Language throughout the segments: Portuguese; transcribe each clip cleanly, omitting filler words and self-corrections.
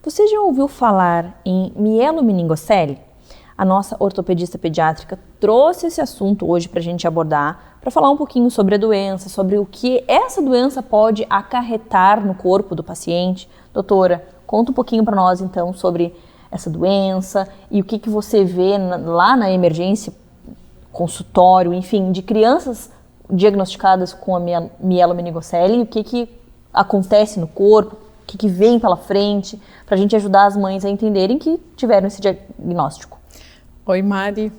Você já ouviu falar em mielomeningocele? A nossa ortopedista pediátrica trouxe esse assunto hoje para a gente abordar, para falar um pouquinho sobre a doença, sobre o que essa doença pode acarretar no corpo do paciente. Doutora, conta um pouquinho para nós então sobre essa doença e o que você vê lá na emergência, consultório, enfim, de crianças diagnosticadas com a mielomeningocele e o que acontece no corpo, o que vem pela frente, para a gente ajudar as mães a entenderem que tiveram esse diagnóstico. Oi, Mari.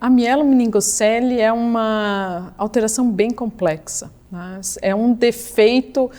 A mielomeningocele é uma alteração bem complexa, né? É um defeito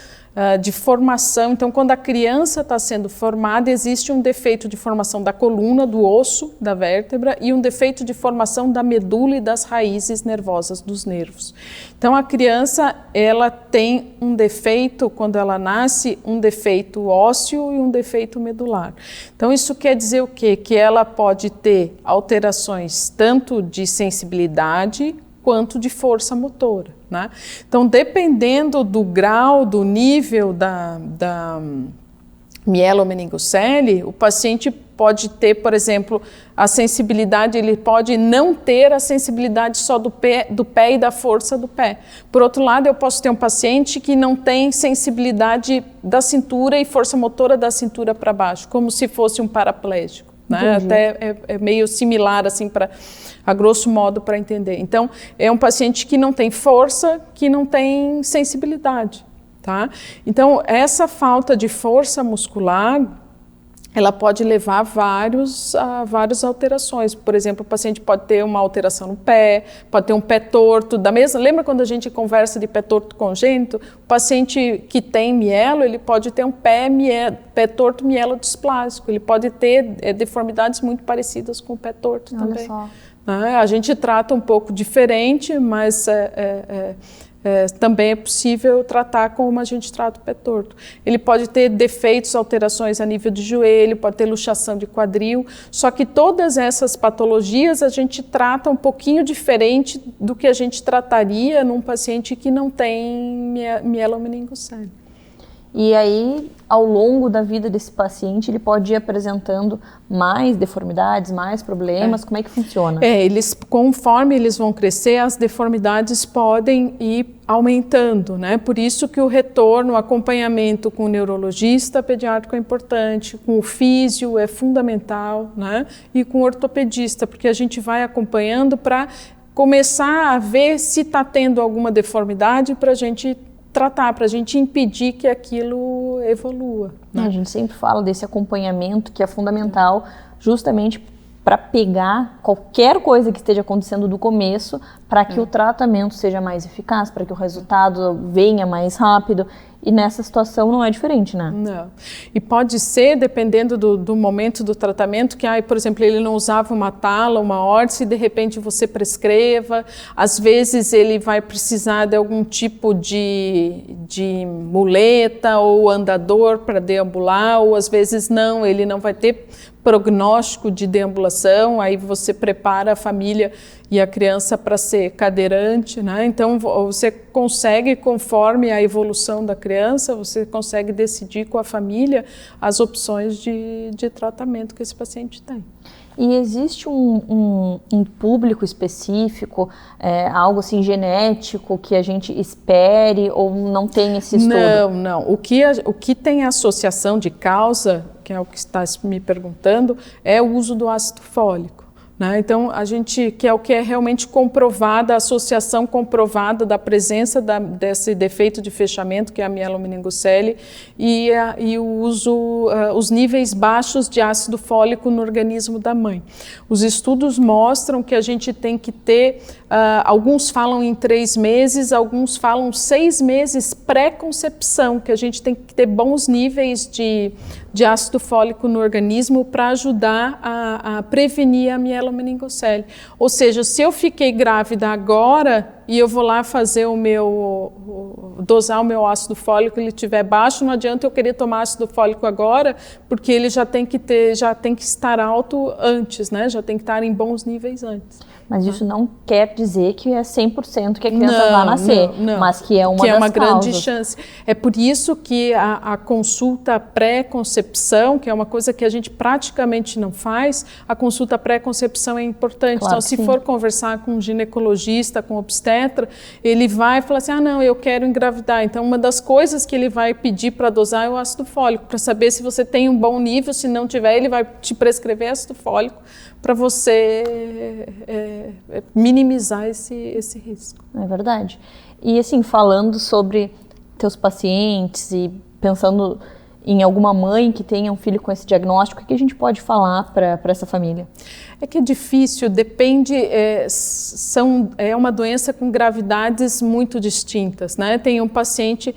de formação. Então, quando a criança está sendo formada, existe um defeito de formação da coluna, do osso, da vértebra, e um defeito de formação da medula e das raízes nervosas dos nervos. Então, a criança, ela tem um defeito, quando ela nasce, um defeito ósseo e um defeito medular. Então, isso quer dizer o quê? Que ela pode ter alterações tanto de sensibilidade quanto de força motora, né? Então, dependendo do grau, do nível da mielomeningocele, o paciente pode ter, por exemplo, a sensibilidade, ele pode não ter a sensibilidade só do pé e da força do pé. Por outro lado, eu posso ter um paciente que não tem sensibilidade da cintura e força motora da cintura para baixo, como se fosse um paraplégico, né? Até é meio similar, assim, a grosso modo, para entender. Então, é um paciente que não tem força, que não tem sensibilidade, tá? Então, essa falta de força muscular, ela pode levar a várias alterações. Por exemplo, o paciente pode ter uma alteração no pé, pode ter um pé torto. Lembra quando a gente conversa de pé torto congênito? O paciente que tem mielo, ele pode ter um pé torto mielodisplásico. Ele pode ter deformidades muito parecidas com o pé torto também. Olha só. A gente trata um pouco diferente, mas também é possível tratar como a gente trata o pé torto. Ele pode ter defeitos, alterações a nível de joelho, pode ter luxação de quadril, só que todas essas patologias a gente trata um pouquinho diferente do que a gente trataria num paciente que não tem mielomeningocele. E aí, ao longo da vida desse paciente, ele pode ir apresentando mais deformidades, mais problemas? Como é que funciona? Conforme eles vão crescer, as deformidades podem ir aumentando, né? Por isso que o retorno, o acompanhamento com o neurologista pediátrico é importante, com o físio é fundamental, né? E com o ortopedista, porque a gente vai acompanhando para começar a ver se está tendo alguma deformidade para a gente tratar, para a gente impedir que aquilo evolua, né? A gente sempre fala desse acompanhamento que é fundamental justamente para pegar qualquer coisa que esteja acontecendo do começo para que o tratamento seja mais eficaz, para que o resultado venha mais rápido. E nessa situação não é diferente, né? Não. E pode ser, dependendo do momento do tratamento, que, por exemplo, ele não usava uma tala, uma órtese, e de repente você prescreva. Às vezes ele vai precisar de algum tipo de muleta ou andador para deambular, ou às vezes não, ele não vai ter prognóstico de deambulação, aí você prepara a família e a criança para ser cadeirante, né? Então você consegue, conforme a evolução da criança, você consegue decidir com a família as opções de tratamento que esse paciente tem. E existe um público específico, algo assim genético que a gente espere ou não tem esse estudo? Não. O que tem associação de causa, que é o que está me perguntando, é o uso do ácido fólico, né? Então, a gente quer o que é realmente comprovada, a associação comprovada da presença desse defeito de fechamento, que é a mielomeningocele, e o uso, os níveis baixos de ácido fólico no organismo da mãe. Os estudos mostram que a gente tem que ter, alguns falam em 3 meses, alguns falam 6 meses pré-concepção, que a gente tem que ter bons níveis de ácido fólico no organismo para ajudar a prevenir a mielomeningocele. Ou seja, se eu fiquei grávida agora e eu vou lá fazer dosar o meu ácido fólico, ele estiver baixo, não adianta eu querer tomar ácido fólico agora, porque ele já tem que estar alto antes, né? Já tem que estar em bons níveis antes. Mas isso não quer dizer que é 100% que a criança vai nascer, mas que é uma das causas. Que é uma grande chance. É por isso que a consulta pré-concepção, que é uma coisa que a gente praticamente não faz, a consulta pré-concepção é importante. Claro, então, se for conversar com um ginecologista, com um obstetra, ele vai falar assim, não, eu quero engravidar. Então, uma das coisas que ele vai pedir para dosar é o ácido fólico, para saber se você tem um bom nível, se não tiver, ele vai te prescrever ácido fólico para você minimizar esse risco. É verdade. E assim, falando sobre teus pacientes e pensando em alguma mãe que tenha um filho com esse diagnóstico, o que a gente pode falar para essa família? É que é difícil, depende, é uma doença com gravidades muito distintas, né? Tem um paciente,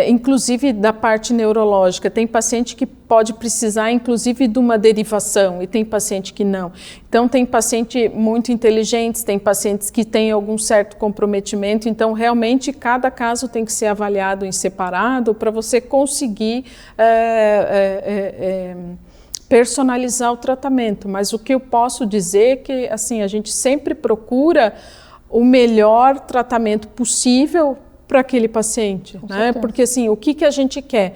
inclusive da parte neurológica, tem paciente que pode precisar inclusive de uma derivação e tem paciente que não. Então tem paciente muito inteligentes, tem pacientes que têm algum certo comprometimento, então realmente cada caso tem que ser avaliado em separado para você conseguir personalizar o tratamento, mas o que eu posso dizer é que assim, a gente sempre procura o melhor tratamento possível para aquele paciente, né? Porque assim, o que a gente quer?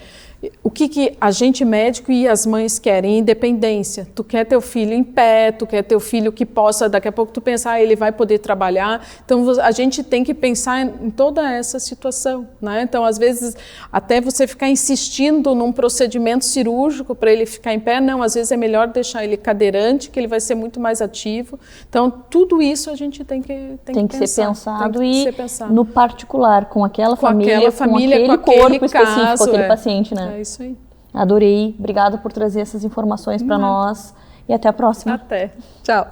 O que a gente médico e as mães querem? Independência. Tu quer teu filho em pé, tu quer teu filho que possa, daqui a pouco tu pensar, ele vai poder trabalhar. Então a gente tem que pensar em toda essa situação, né? Então às vezes até você ficar insistindo num procedimento cirúrgico para ele ficar em pé, não, às vezes é melhor deixar ele cadeirante, que ele vai ser muito mais ativo. Então tudo isso a gente tem que ser pensado e no particular, com aquela família, com aquele corpo específico, com aquele paciente, né? É isso aí. Adorei. Obrigada por trazer essas informações para nós e até a próxima. Até. Tchau.